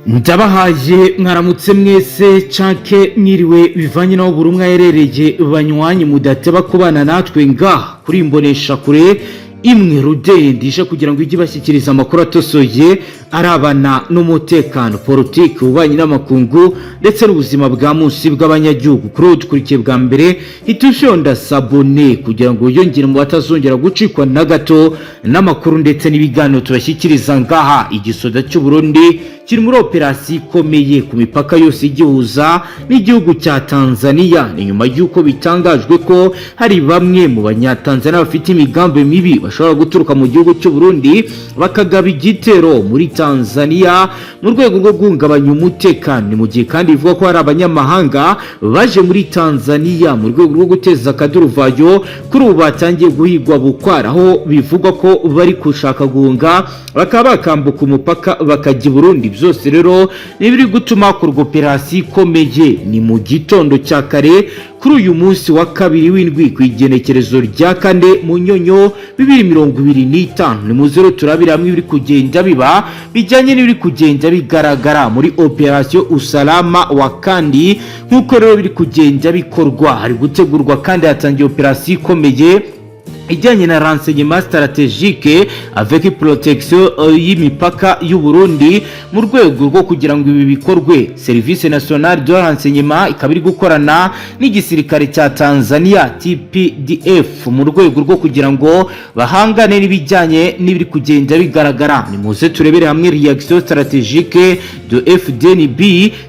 Ndabahaye mwaramutse mwese canke mwiriwe bivanye naho buri umwe yerereye banywanyi mudateba kubana natwe ngaha kuri imbonesha kure imwe rudendisha kugira ngo ijye bashyikiriza amakuru atosoye arabana n'umutekano politiki ubanye n'amakungu ndetse n'ubuzima bwa munsi bw'abanyagihugu kuri udukurikiye bwa mbere hitushonda sabone kugira ngo yongere mu batazongera gucikwa na gato n'amakuru ndetse n'ibiganiro tubashyikiriza ngaha. Igisoda cy'u Burundi kiri muri operasiyo ikomeye ku mipaka yose igihuza n'igihugu cya Tanzania, ni nyuma y'uko bitangajwe ko hari bamwe mu banyatanzania bafite imigambi mibi bashobora guturuka mu gihugu cy'u Burundi bakagaba igitero muri Tanzania mu rwego rwo guhungabanya umutekano. Ni mu gihe kandi bivuga ko hari abanyamahanga baje muri Tanzania mu rwego rwo guteza akaduruvayo kuri ubu batangiye guhigwa bukwara, aho bivugwa ko bari gushaka guhunga bakaba bakambuka umupaka bakajya i Burundi. Byose rero nibiri gutuma ku operasiyo ikomeye. Ni mu gitondo cya kare kuri uyu munsi wa kabiri w'indwi ku igenekerezo rya kane mu nyonyo 2025 ni muzero turabira hamwe biri kugenda biba bijyanye n'ibiri kugenda bigaragara muri operasiyo usalama wa kandi nk'uko rero biri kugenda bikorwa. Hari gutegurwa kandi hatangiye operasiyo ikomeye ijyanye na renseignement stratégique avec protection y'imipaka y'u Burundi mu rwego rwo kugira ngo ibi bikorwe. Service nationale de renseignement ikabiri gukorana n'igisirikare cya Tanzania TPDF mu rwego rwo kugira ngo bahangane n'ibijyanye n'ibiri kugenda bigaragara. Ni muze turebere hamwe reaction stratégique de FDNB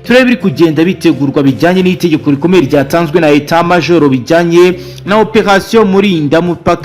turebere kugenda bitegurwa bijyanye n'itegeko rikomeye ryatanzwe na Etat Major bijyanye na operation muri ndamupaka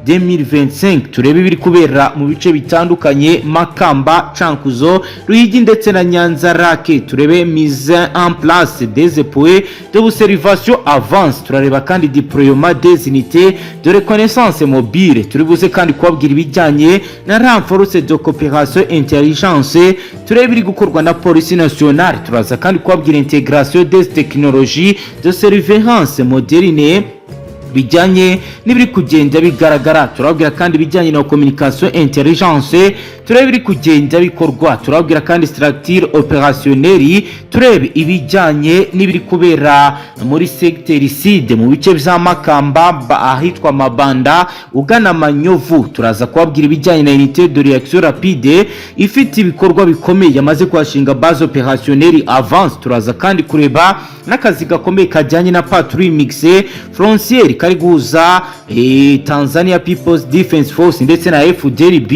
2025. turebe biri kubera mu bice bitandukanye Makamba, Cankuzo, Ruyigi ndetse na Nyanza Rake. Turebe mise en place des points d'observation avance. Turareba kandi déploiement des unités de reconnaissance mobile. Turibuze kandi kubabwira ibijyanye na renforce de coopération intelligence. Turebe biri gukorwa na police nationale. Turaza kandi kubabwira intégration des technologies de surveillance moderne bijyanye n'ibiri kugenda bigaragara. Turabwira kandi bijyanye na communication intelligence. Turebe biri kugenda bikorwa. Turabwira kandi structure opérationnelle. Turebe ibijyanye n'ibiri kubera muri secteur sud mu bice bya Makamba ahitwa Mabanda ugana Manyovu. Turaza kubabwira ibijyanye na unité de réaction rapide ifite ibikorwa bikomeye yamaze kwashinga base opérationnelle avance. Turaza kandi kureba n'akazi gakomeye kajyanye na patrouille mixée frontière kari guhuza Tanzania People's Defense Force ndetse na FDLB.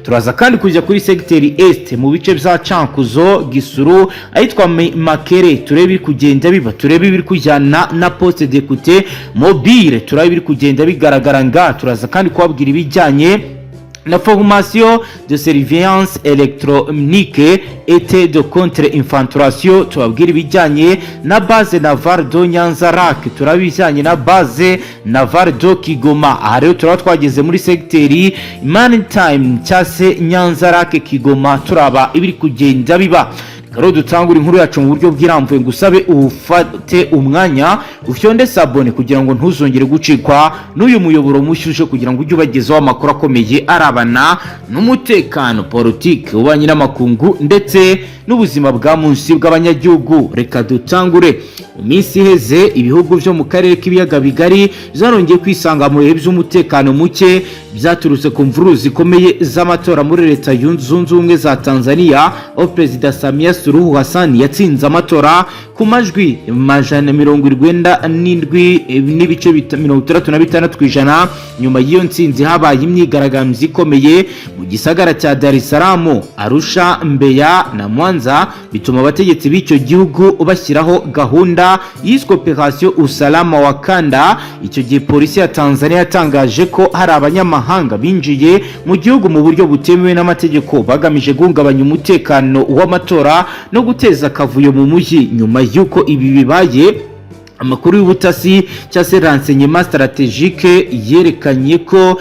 Turaza kandi kujya kuri secteur est mu bice bya Cankuzo, Gisuru ahitwa Makere. Turebe biri kugenda biba. Turebe biri kujyana na poste d'écoute mobile. Turebe biri kugenda bigaragara nga. Turaza kandi kubabwira ibijyanye la formation de surveillance électronique et de contre-infiltration. Tubabwira ibijyanye na base navale do Nyanza Rake. Turabijyanye na base navale do Kigoma. Aha rero turaba twageze muri secteur maritime cyase Nyanza Rake Kigoma. Turaba ibiri kugenda biba. Karo dutangura inkuru yacu mu buryo bw'iramvuye ngusabe ufate umwanya ufyonde sabone kugira ngo ntuzongere gucikwa n'uyu muyoboro mushyushye kugira ngo ujye ubagezaho amakuru akomeye arabana n'umutekano politiki ubanye n'amakungu ndetse n'ubuzima bwa munsi bw'abanyagihugu. Reka dutangure. Mu minsi iheze ibihugu byo mu karere k'ibiyaga bigari zarongeye kwisanga mu bihe by'umutekano muke byaturutse ku mvururu zikomeye z'amatora muri leta zunze ubumwe za Tanzania, aho Perezida Samia Suluhu Hassan yatsinze amatora ku majwi 97 n'ibice 36%. Nyuma y'iyo ntsinzi habaye imyigaragambyo ikomeye mu gisagara cya Dar es Salaam, Arusha, Mbeya na Mwanza, bituma abategetsi b'icyo gihugu bashyiraho gahunda yiswe operation usalama wa kanda. Icyo gihe polisi ya Tanzania yatangaje ko hari abanyamahanga binjiye mu gihugu mu buryo butemewe n'amategeko bagamije guhungabanya umutekano w'amatora no guteza akavuyo mu mujyi. Nyuma y'uko ibi bibaye, amakuru y'ubutasi cyangwa se renseignement stratégique yerekanye ko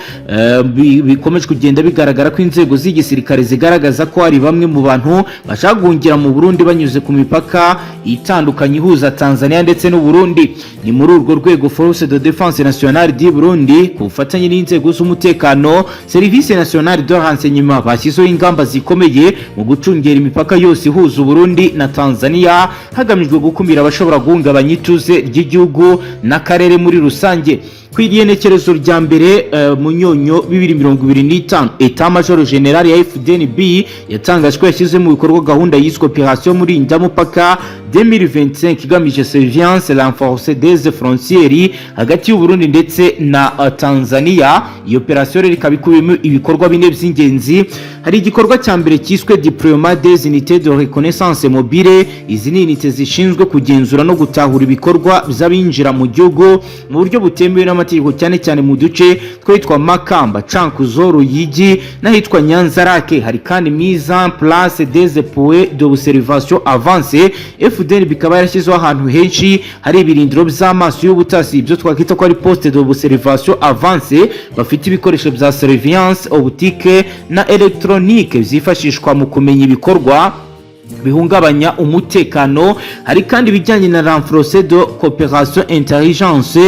bikomeje kugenda bigaragara ko inzego z'igisirikare zigaragaza ko hari bamwe mu bantu bashaka guhungira mu Burundi banyuze ku mipaka itandukanye ihuza Tanzania ndetse n'u Burundi. Ni muri urwo rwego Force de Défense Nationale du Burundi ku bufatanye n'inzego z'umutekano Service National de Renseignement bashyizeho ingamba zikomeye mu gucungera imipaka yose ihuza u Burundi na Tanzania hagamijwe gukumira abashobora guhungabanya ituze ry'igihugu n'akarere muri rusange. Kw'igenekerezo rya mbere Munyonyo 2025 Etat Major General ya FDNB yatangaje ko yashyize mu bikorwa gahunda yiswe Operation Murinda Mupaka 2025 igamije surveillance renforcée des frontières hagati y'u Burundi ndetse na Tanzania. Iyo operation rero ikaba ikubiyemo ibikorwa bine by'ingenzi. Hari igikorwa cya mbere cyiswe Déploiement des unités de reconnaissance mobile. Izi ni unité zishinzwe kugenzura no gutahura ibikorwa by'abinjira mu gihugu mu buryo butemewe n'amategeko, cyane cyane mu duce twitwa Makamba, Cankuzo, Ruyigi n'ahitwa Nyanzarake. Hari kandi mise en place des points d'observation avancée. FDN bikaba yarashyizeho ahantu henshi hari ibirindiro by'amaso y'ubutasi, ibyo twakwita ko ari poste d'observation avancée, bafite ibikoresho bya surveillance optique na electronique byifashishwa mu kumenya ibikorwa bihungabanya umutekano. Hari kandi bijyanye na renforcée de coopération intelligence,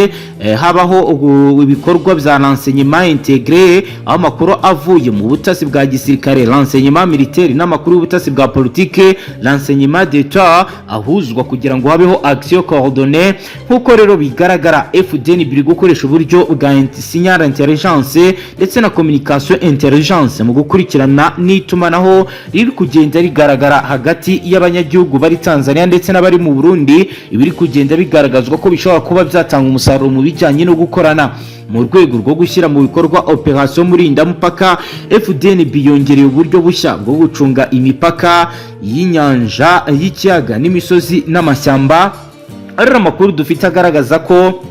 habaho ibikorwa bya renseignement intégré, aho amakuru avuye mu butasi bwa gisirikare renseignement militaire n'amakuru y'ubutasi bwa politique renseignement d'état ahuzwa kugira ngo habeho action coordonnée. Nkuko rero bigaragara FDN biri gukoresha uburyo bwa signal intelligence ndetse na communication intelligence mu gukurikirana n'itumanaho riri kugenda rigaragara hagati y'abanyagihugu bari Tanzania ndetse n'abari mu Burundi. Ibiri kugenda bigaragazwa ko bishobora kuba byatanga umusaruro mu bijyanye no gukorana. Mu rwego rwo gushyira mu bikorwa Operation Murinda Mupaka, FDN biyongereye uburyo bushya bwo gucunga imipaka y'inyanja, y'ikiyaga n'imisozi n'amashyamba. Ari amakuru dufite agaragaza ko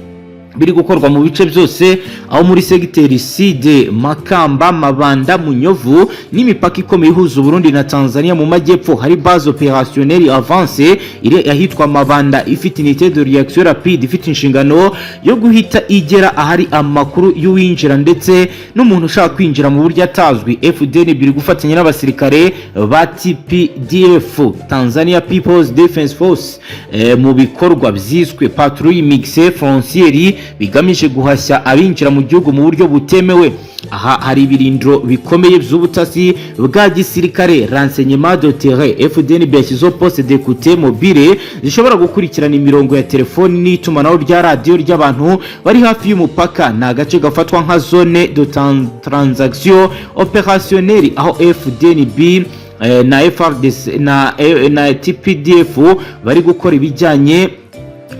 biri gukorwa mu bice byose, aho muri segiteri Side, Makamba, Mabanda, Munyovu n'imipaka ikomeye ihuza Burundi na Tanzania mu majyepfo hari base opérationnelle avancée iri ahitwa Mabanda ifite unité de réaction rapide ifite inshingano yo guhita igera ahari amakuru y'uwinjira ndetse n'umuntu ushaka kwinjira mu buryo atazwi. FDN biri gufatanya n'abasirikare ba TPDF, Tanzania People's Defense Force, mu bikorwa byiswe patrouille mixée frontière bigamije guhashya abinjira mu gihugu mu buryo butemewe. Aha hari ibirindiro bikomeye by'ubutasi bwa gisirikare renseignement de terrain. FDN byashyizeho poste d'écoute mobile zishobora gukurikirana imirongo ya telefoni n'itumanaho rya radio ry'abantu bari hafi y'umupaka. Ni agace gafatwa nka zone de transaction opérationnelle, aho FDNB na FRDC na TPDF bari gukora ibijyanye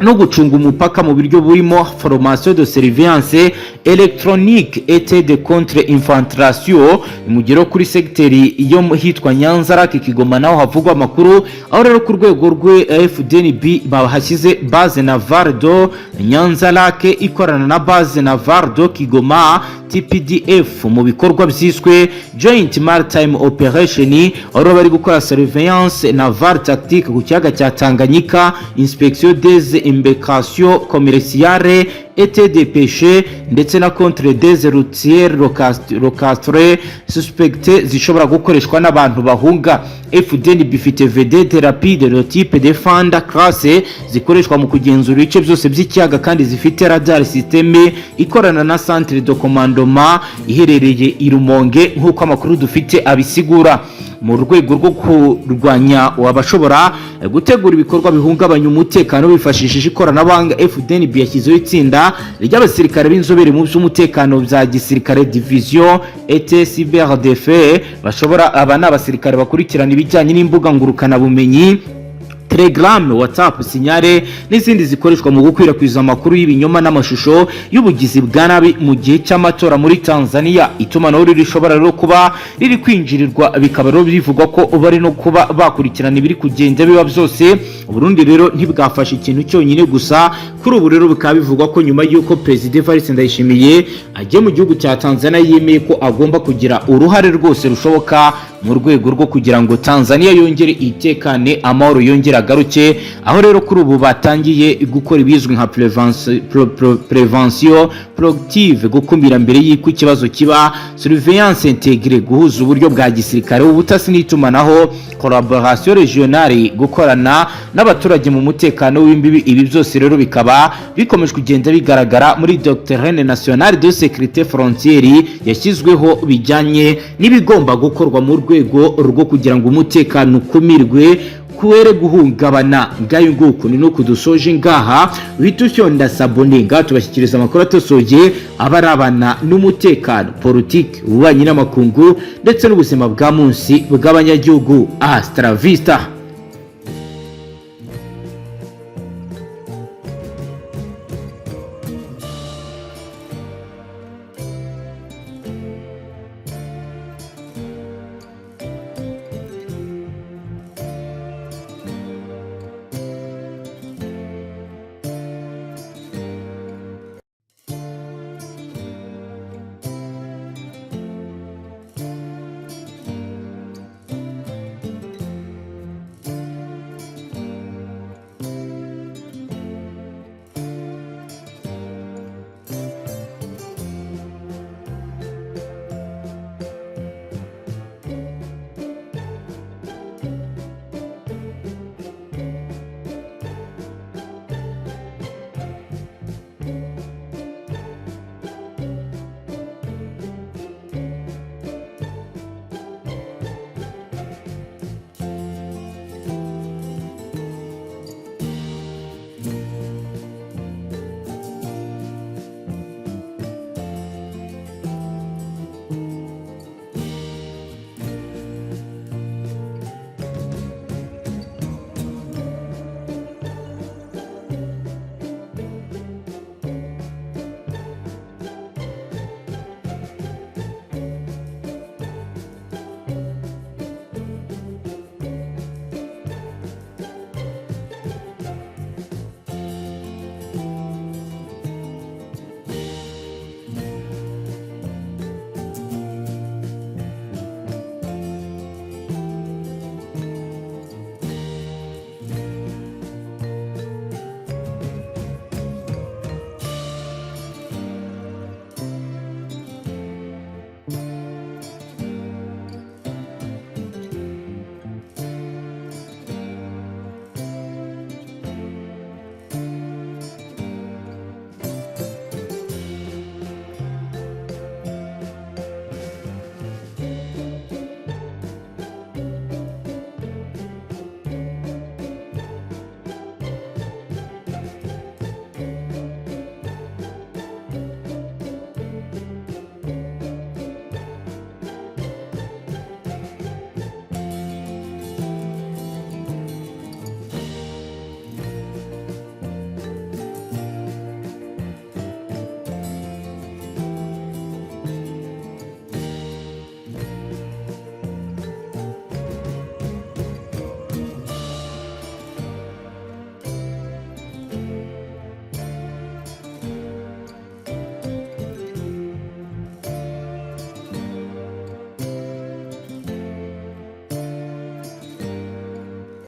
no gucunga umupaka mu buryo burimo formation de surveillance électronique et de contre-infiltration. Mugero kuri secteur yo hitwa Nyanzarake, Kigoma naho havugwa amakuru, aho rero ku rwego rwe FDNB bahashyize base navale do Nyanzarake ikorana na base navale do Kigoma TPDF mu bikorwa byiswe Joint Maritime Operation, aho bari gukora surveillance navale tactique ku kiyaga cya Tanganyika, inspection des embarcations commerciales et de pêche ndetse na contre des routières locastres suspectés zishobora gukoreshwa n'abantu bahunga. FDN bifite vedette rapide de type de Fanda classe zikoreshwa mu kugenzura ibice byose by'ikiyaga kandi zifite radar systeme ikorana na centre de commandement iherereye i Rumonge nk'uko amakuru dufite abisigura. Mu rwego rwo kurwanya abashobora gutegura ibikorwa bihungabanya umutekano bifashishije ikoranabuhanga, FDN yashyizeho itsinda ry'abasirikare b'inzobere mu by'umutekano bya gisirikare division et cyberdefense bashobora aba n'abasirikare bakurikirana ibijyanye n'imbuga ngurukana bumenyi, Telegram, WhatsApp, Signale n'izindi zikoreshwa mu gukwirakwiza amakuru y'ibinyoma n'amashusho y'ubugizi bwa nabi mu gihe cy'amatora muri Tanzania. Itumanaho rishobora rero kuba riri kwinjirirwa, bikaba rero bivugwa ko bari no kuba bakurikirana ibiri kugenda biba byose. Burundi rero ntibwafashe ikintu cyonyine gusa, kuri ubu rero bikaba bivugwa ko nyuma y'uko President Evariste Ndayishimiye agiye mu gihugu cya Tanzania yemeye ko agomba kugira uruhare rwose rushoboka mu rwego rwo kugira ngo Tanzania yongere itekane, amahoro yongere agaruke, aho rero kuri ubu batangiye gukora ibizwi nka prevention proactive, gukumira mbere y'uko ikibazo kiba, surveillance intégrée, guhuza uburyo bwa gisirikare, ubutasi n'itumanaho, collaboration régionale, gukorana n'abaturage mu mutekano w'imbibi. Ibi byose rero bikaba bikomeje kugenda bigaragara muri Doctrine Nationale de Sécurité Frontière yashyizweho bijyanye n'ibigomba gukorwa mu rwego rwo kugira ngo umutekano ukumirwe kwere guhungabana. Ngayo nguko ni no kudusoje ngaha, witushyonda sabone ngaha tubashyikiriza amakuru atosoje abarabana n'umutekano, politiki, ububanyi n'amakungu ndetse n'ubuzima bwa munsi bw'abanyagihugu. Astra Vista.